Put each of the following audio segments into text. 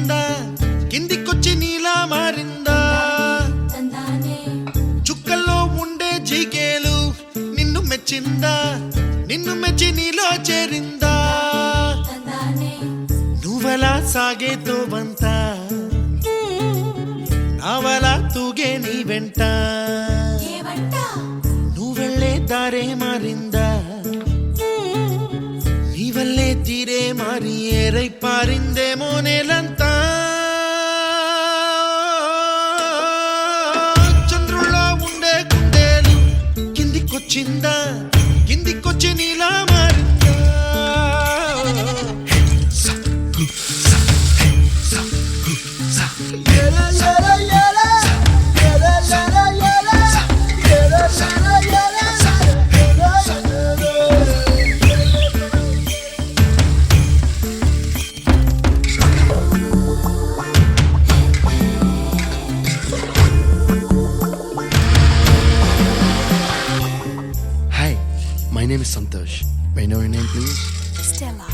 వచ్చిందా కిందికొచ్చి నీలా మారిందా చుక్కల్లో ఉండే జీకేలు నిన్ను మెచ్చిందా నిన్ను మెచ్చి నీలో చేరిందా నువ్వలా సాగేతో బంత నావలా తూగే నీ వెంట నువ్వెళ్ళే దారే మారిందా నీవల్లే తీరే మారి ఏరై పారిందేమో నేలంతా చంద్రుల్లో ఉండే కుందేలు కిందికొచ్చిందా కిందికొచ్చి నీలా మారిందా My name is Santosh. May I know your name, please? Stella.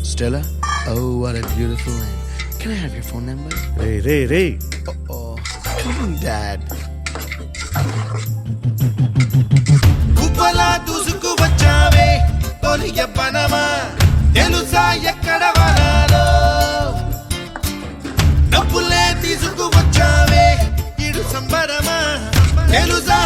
Stella? Oh, what a beautiful name. Can I have your phone number? Ray. Oh, come on, Dad. కుప్పలా దూసుకు వచ్చావే తొలి యవ్వనమా తెలుసా ఎక్కడ వనాలో డబ్బులే తీసుకు వచ్చావే ఇడు సంబరమా తెలుసా